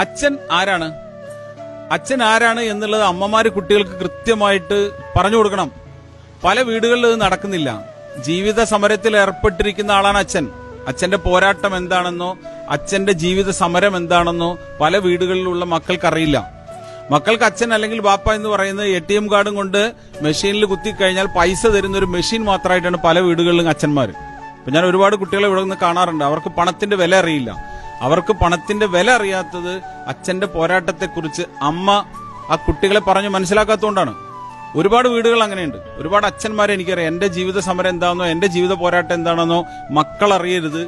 അച്ഛൻ ആരാണ്? അച്ഛൻ ആരാണ് എന്നുള്ളത് അമ്മമാര് കുട്ടികൾക്ക് കൃത്യമായിട്ട് പറഞ്ഞു കൊടുക്കണം. പല വീടുകളിൽ ഇത് നടക്കുന്നില്ല. ജീവിത സമരത്തിൽ ഏർപ്പെട്ടിരിക്കുന്ന ആളാണ് അച്ഛൻ. അച്ഛന്റെ പോരാട്ടം എന്താണെന്നോ അച്ഛന്റെ ജീവിത സമരം എന്താണെന്നോ പല വീടുകളിലുള്ള മക്കൾക്കറിയില്ല. മക്കൾക്ക് അച്ഛൻ അല്ലെങ്കിൽ ബാപ്പ എന്ന് പറയുന്നത് ATM കാർഡും കൊണ്ട് മെഷീനിൽ കുത്തിക്കഴിഞ്ഞാൽ പൈസ തരുന്ന ഒരു മെഷീൻ മാത്രമായിട്ടാണ് പല വീടുകളിലും അച്ഛന്മാർ. അപ്പൊ ഞാൻ ഒരുപാട് കുട്ടികളെ ഇവിടെ നിന്ന് കാണാറുണ്ട്. അവർക്ക് പണത്തിന്റെ വില അറിയില്ല. അവർക്ക് പണത്തിന്റെ വില അറിയാത്തത് അച്ഛന്റെ പോരാട്ടത്തെക്കുറിച്ച് അമ്മ ആ കുട്ടികളെ പറഞ്ഞു മനസ്സിലാക്കാത്തതുകൊണ്ടാണ്. ഒരുപാട് വീടുകൾ അങ്ങനെയുണ്ട്. ഒരുപാട് അച്ഛന്മാരെ എനിക്കറിയാം. എന്റെ ജീവിത സമരം എന്താണെന്നോ എന്റെ ജീവിത പോരാട്ടം എന്താണെന്നോ മക്കൾ അറിയരുത്,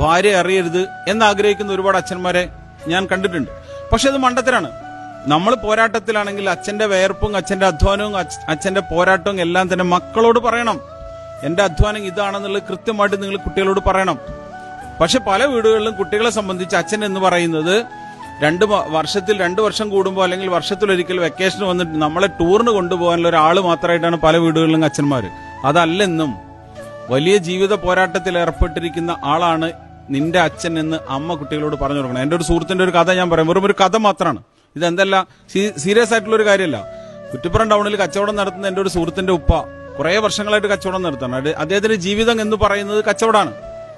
ഭാര്യ അറിയരുത് എന്നാഗ്രഹിക്കുന്ന ഒരുപാട് അച്ഛന്മാരെ ഞാൻ കണ്ടിട്ടുണ്ട്. പക്ഷെ അത് മണ്ടത്തരാണ്. നമ്മൾ പോരാട്ടത്തിലാണെങ്കിൽ അച്ഛന്റെ വേർപ്പും അച്ഛന്റെ അധ്വാനവും അച്ഛന്റെ പോരാട്ടവും എല്ലാം തന്നെ മക്കളോട് പറയണം. എന്റെ അധ്വാനം ഇതാണെന്നുള്ളത് കൃത്യമായിട്ട് നിങ്ങൾ കുട്ടികളോട് പറയണം. പക്ഷെ പല വീടുകളിലും കുട്ടികളെ സംബന്ധിച്ച് അച്ഛൻ എന്ന് പറയുന്നത് വർഷത്തിൽ 2 വർഷം കൂടുമ്പോൾ അല്ലെങ്കിൽ വർഷത്തിലൊരിക്കൽ വെക്കേഷൻ വന്നിട്ട് നമ്മളെ ടൂറിന് കൊണ്ടുപോകാനുള്ള ഒരാൾ മാത്രമായിട്ടാണ് പല വീടുകളിലും അച്ഛന്മാര്. അതല്ലെന്നും വലിയ ജീവിത പോരാട്ടത്തിൽ ഏർപ്പെട്ടിരിക്കുന്ന ആളാണ് നിന്റെ അച്ഛൻ എന്ന് അമ്മ കുട്ടികളോട് പറഞ്ഞു കൊടുക്കണം. എന്റെ ഒരു സുഹൃത്തിന്റെ ഒരു കഥ ഞാൻ പറയാം. വെറും ഒരു കഥ മാത്രമാണ്. ഇതെന്തല്ല സീരിയസ് ആയിട്ടുള്ള ഒരു കാര്യമല്ല. കുറ്റിപ്പുറം ടൗണിൽ കച്ചവടം നടത്തുന്ന എന്റെ ഒരു സുഹൃത്തിന്റെ ഉപ്പ കുറെ വർഷങ്ങളായിട്ട് കച്ചവടം നടത്താണ്. അദ്ദേഹത്തിന്റെ ജീവിതം എന്ന് പറയുന്നത് കച്ചവടമാണ്.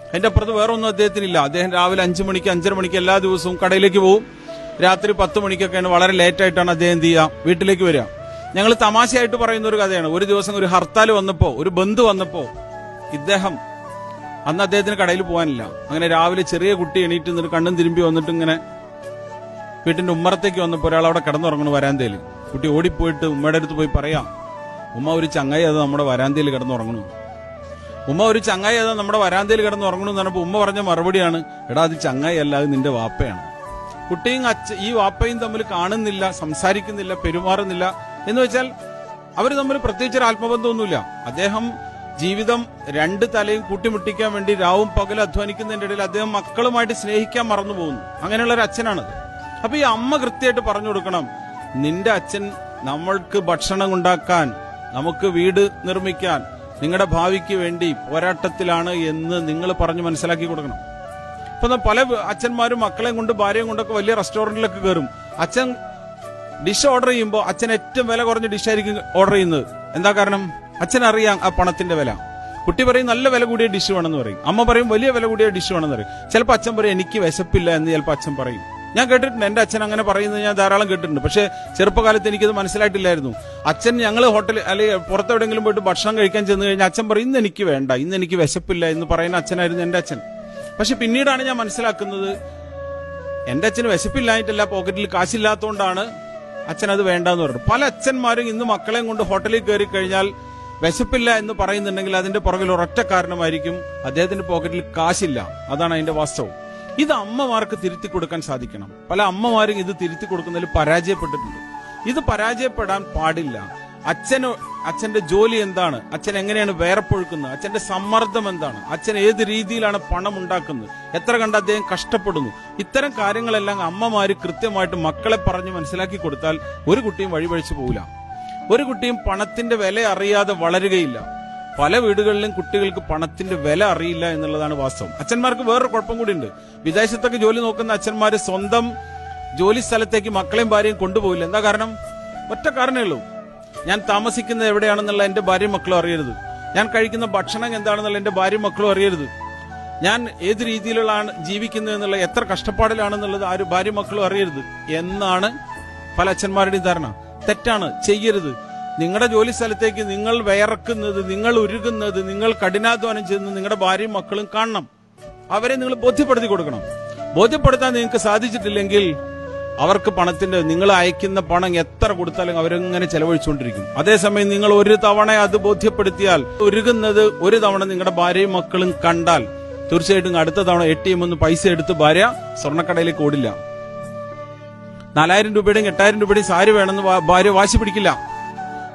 അതിന്റെ അപ്പുറത്ത് വേറെ ഒന്നും അദ്ദേഹത്തിനില്ല. അദ്ദേഹം രാവിലെ 5 മണിക്ക് 5:30 മണിക്ക് എല്ലാ ദിവസവും കടയിലേക്ക് പോകും. രാത്രി 10 മണിക്കൊക്കെയാണ് വളരെ ലേറ്റ് ആയിട്ടാണ് അദ്ദേഹം എന്ത് ചെയ്യുക വീട്ടിലേക്ക് വരിക. ഞങ്ങൾ തമാശയായിട്ട് പറയുന്ന ഒരു കഥയാണ്. ഒരു ദിവസം ഒരു ഹർത്താൽ വന്നപ്പോ ഒരു ബന്ദ് വന്നപ്പോ അന്ന് അദ്ദേഹത്തിന് കടയിൽ പോകാനില്ല. അങ്ങനെ രാവിലെ ചെറിയ കുട്ടി എണീറ്റ് നിന്നിട്ട് കണ്ണും തിരുമ്പി വന്നിട്ട് ഇങ്ങനെ വീട്ടിന്റെ ഉമ്മറത്തേക്ക് വന്നപ്പോ ഒരാൾ അവിടെ കിടന്നുറങ്ങണു വരാന്തയിൽ. കുട്ടി ഓടിപ്പോയിട്ട് ഉമ്മയുടെ അടുത്ത് പോയി പറയാം, ഉമ്മ ഒരു ചങ്ങായി അത് നമ്മുടെ വരാന്തയിൽ കിടന്നുറങ്ങണു. ഉമ്മ ഒരു ചങ്ങായി അത് നമ്മുടെ വരാന്തയിൽ കിടന്നുറങ്ങണു എന്ന് പറഞ്ഞപ്പോ ഉമ്മ പറഞ്ഞ മറുപടിയാണ്, എടാ അത് ചങ്ങായി അല്ല, അത് നിന്റെ വാപ്പയാണ്. കുട്ടിയും ഈ വാപ്പയും തമ്മിൽ കാണുന്നില്ല, സംസാരിക്കുന്നില്ല, പെരുമാറുന്നില്ല. എന്ന് വെച്ചാൽ അവർ തമ്മിൽ പ്രത്യേകിച്ചൊരു ആത്മബന്ധമൊന്നുമില്ല. അദ്ദേഹം ജീവിതം 2 തലയും കൂട്ടിമുട്ടിക്കാൻ വേണ്ടി രാവും പകലും അധ്വാനിക്കുന്നതിന്റെ ഇടയിൽ അദ്ദേഹം മക്കളുമായിട്ട് സ്നേഹിക്കാൻ മറന്നു പോകുന്നു. അങ്ങനെയുള്ള ഒരു അച്ഛനാണത്. അപ്പൊ ഈ അമ്മ കൃത്യമായിട്ട് പറഞ്ഞു കൊടുക്കണം, നിന്റെ അച്ഛൻ നമ്മൾക്ക് ഭക്ഷണം ഉണ്ടാക്കാൻ, നമുക്ക് വീട് നിർമ്മിക്കാൻ, നിങ്ങളുടെ ഭാവിക്ക് വേണ്ടി പോരാട്ടത്തിലാണ് എന്ന് നിങ്ങൾ പറഞ്ഞു മനസ്സിലാക്കി കൊടുക്കണം. ഇപ്പൊ പല അച്ഛന്മാരും മക്കളെയും കൊണ്ട് ഭാര്യയും കൊണ്ടൊക്കെ വലിയ റെസ്റ്റോറന്റിലൊക്കെ കയറും. അച്ഛൻ ഡിഷ് ഓർഡർ ചെയ്യുമ്പോൾ അച്ഛൻ ഏറ്റവും വില കുറഞ്ഞ ഡിഷായിരിക്കും ഓർഡർ ചെയ്യുന്നത്. എന്താ കാരണം? അച്ഛനറിയാം ആ പണത്തിന്റെ വില. കുട്ടി പറയും നല്ല വില കൂടിയ ഡിഷ് വേണമെന്ന് പറയും. അമ്മ പറയും വലിയ വില കൂടിയ ഡിഷ് വേണമെന്ന് പറയും. ചിലപ്പോൾ അച്ഛൻ പറയും എനിക്ക് വിശപ്പില്ല എന്ന് ചിലപ്പോൾ അച്ഛൻ പറയും. ഞാൻ കേട്ടിട്ടുണ്ട്, എന്റെ അച്ഛൻ അങ്ങനെ പറയുന്നത് ഞാൻ ധാരാളം കേട്ടിട്ടുണ്ട്. പക്ഷെ ചെറുപ്പകാലത്ത് എനിക്കത് മനസ്സിലായിട്ടില്ലായിരുന്നു. അച്ഛൻ ഞങ്ങൾ ഹോട്ടലിൽ അല്ലെങ്കിൽ പുറത്തെവിടെയെങ്കിലും പോയിട്ട് ഭക്ഷണം കഴിക്കാൻ ചെന്ന് കഴിഞ്ഞാൽ അച്ഛൻ പറയും ഇന്ന് എനിക്ക് വേണ്ട, ഇന്ന് എനിക്ക് വിശപ്പില്ല എന്ന് പറയുന്ന അച്ഛനായിരുന്നു എന്റെ അച്ഛൻ. പക്ഷെ പിന്നീടാണ് ഞാൻ മനസ്സിലാക്കുന്നത് എന്റെ അച്ഛന് വിശപ്പില്ലായിട്ടല്ല, പോക്കറ്റിൽ കാശില്ലാത്തതുകൊണ്ടാണ് അച്ഛൻ അത് വേണ്ടെന്ന് പറഞ്ഞു. പല അച്ഛന്മാരും ഇന്ന് മക്കളെയും കൊണ്ട് ഹോട്ടലിൽ കയറി കഴിഞ്ഞാൽ വിശപ്പില്ല എന്ന് പറയുന്നുണ്ടെങ്കിൽ അതിന്റെ പുറകിൽ ഒരൊറ്റ കാരണമായിരിക്കും, അദ്ദേഹത്തിന്റെ പോക്കറ്റിൽ കാശില്ല. അതാണ് അതിന്റെ വാസ്തവം. ഇത് അമ്മമാർക്ക് തിരുത്തി കൊടുക്കാൻ സാധിക്കണം. പല അമ്മമാരും ഇത് തിരുത്തി കൊടുക്കുന്നതിൽ പരാജയപ്പെട്ടിട്ടുണ്ട്. ഇത് പരാജയപ്പെടാൻ പാടില്ല. അച്ഛന്റെ ജോലി എന്താണ്, അച്ഛൻ എങ്ങനെയാണ് വേർപ്പൊഴുക്കുന്നത്, അച്ഛന്റെ സമ്മർദ്ദം എന്താണ്, അച്ഛൻ ഏത് രീതിയിലാണ് പണം ഉണ്ടാക്കുന്നത്, എത്ര കണ്ട് അദ്ദേഹം കഷ്ടപ്പെടുന്നു, ഇത്തരം കാര്യങ്ങളെല്ലാം അമ്മമാര് കൃത്യമായിട്ട് മക്കളെ പറഞ്ഞ് മനസ്സിലാക്കി കൊടുത്താൽ ഒരു കുട്ടിയും വഴിപഴിച്ചു പോകില്ല. ഒരു കുട്ടിയും പണത്തിന്റെ വില അറിയാതെ വളരുകയില്ല. പല വീടുകളിലും കുട്ടികൾക്ക് പണത്തിന്റെ വില അറിയില്ല എന്നുള്ളതാണ് വാസ്തവം. അച്ഛന്മാർക്ക് വേറൊരു കുഴപ്പം കൂടി ഉണ്ട്. വിദേശത്തൊക്കെ ജോലി നോക്കുന്ന അച്ഛന്മാര് സ്വന്തം ജോലി സ്ഥലത്തേക്ക് മക്കളെയും ഭാര്യയും കൊണ്ടുപോകില്ല. എന്താ കാരണം? ഒറ്റ കാരണമേ ഉള്ളൂ, ഞാൻ താമസിക്കുന്നത് എവിടെയാണെന്നുള്ള എന്റെ ഭാര്യയും മക്കളും അറിയരുത്, ഞാൻ കഴിക്കുന്ന ഭക്ഷണം എന്താണെന്നുള്ള എന്റെ ഭാര്യയും മക്കളും അറിയരുത്, ഞാൻ ഏത് രീതിയിലാണ് ജീവിക്കുന്നത് എന്നുള്ള എത്ര കഷ്ടപ്പാടിലാണെന്നുള്ളത് ആരും ഭാര്യയും മക്കളും അറിയരുത് എന്നാണ് പല അച്ഛന്മാരുടെയും ധാരണ. തെറ്റാണ്, ചെയ്യരുത്. നിങ്ങളുടെ ജോലി സ്ഥലത്തേക്ക് നിങ്ങൾ വിയർക്കുന്നത്, നിങ്ങൾ ഉരുകുന്നത്, നിങ്ങൾ കഠിനാധ്വാനം ചെയ്യുന്നത് നിങ്ങളുടെ ഭാര്യയും മക്കളും കാണണം. അവരെ നിങ്ങൾ ബോധ്യപ്പെടുത്തി കൊടുക്കണം. ബോധ്യപ്പെടുത്താൻ നിങ്ങൾക്ക് സാധിച്ചിട്ടില്ലെങ്കിൽ അവർക്ക് പണത്തിന്റെ, നിങ്ങൾ അയക്കുന്ന പണം എത്ര കൊടുത്താലും അവരെങ്ങനെ ചെലവഴിച്ചുകൊണ്ടിരിക്കും. അതേസമയം നിങ്ങൾ ഒരു തവണ അത് ബോധ്യപ്പെടുത്തിയാൽ, ഉരുകുന്നത് ഒരു തവണ നിങ്ങളുടെ ഭാര്യയും മക്കളും കണ്ടാൽ തീർച്ചയായിട്ടും അടുത്ത തവണ ATM ഒന്ന് പൈസ എടുത്ത് ഭാര്യ സ്വർണ്ണക്കടയിലേക്ക് ഓടില്ല. 4000 രൂപയുടെയും 8000 രൂപയുടെയും സാരി വേണമെന്ന് ഭാര്യ വാശി പിടിക്കില്ല.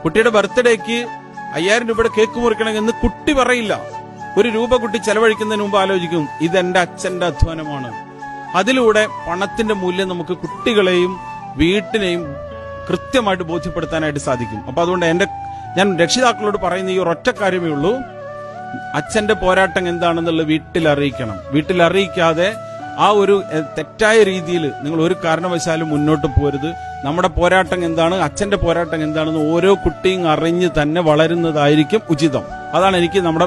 കുട്ടിയുടെ ബർത്ത്ഡേക്ക് 5000 രൂപയുടെ കേക്ക് മുറിക്കണമെന്ന് കുട്ടി പറയില്ല. 1 രൂപ കുട്ടി ചെലവഴിക്കുന്നതിന് മുമ്പ് ആലോചിക്കും, ഇതെന്റെ അച്ഛന്റെ അധ്വാനമാണ്. അതിലൂടെ പണത്തിന്റെ മൂല്യം നമുക്ക് കുട്ടികളെയും വീട്ടിനെയും കൃത്യമായിട്ട് ബോധ്യപ്പെടുത്താനായിട്ട് സാധിക്കും. അപ്പൊ അതുകൊണ്ട് ഞാൻ രക്ഷിതാക്കളോട് പറയുന്ന ഈ ഒരൊറ്റ കാര്യമേ ഉള്ളൂ, അച്ഛന്റെ പോരാട്ടം എന്താണെന്നുള്ളത് വീട്ടിൽ അറിയിക്കണം. വീട്ടിൽ അറിയിക്കാതെ ആ ഒരു തെറ്റായ രീതിയിൽ നിങ്ങൾ ഒരു കാരണവശാലും മുന്നോട്ട് പോരുത്. നമ്മുടെ പോരാട്ടം എന്താണ്, അച്ഛന്റെ പോരാട്ടം എന്താണെന്ന് ഓരോ കുട്ടിയും അറിഞ്ഞ് തന്നെ വളരുന്നതായിരിക്കും ഉചിതം. അതാണ് എനിക്ക് നമ്മുടെ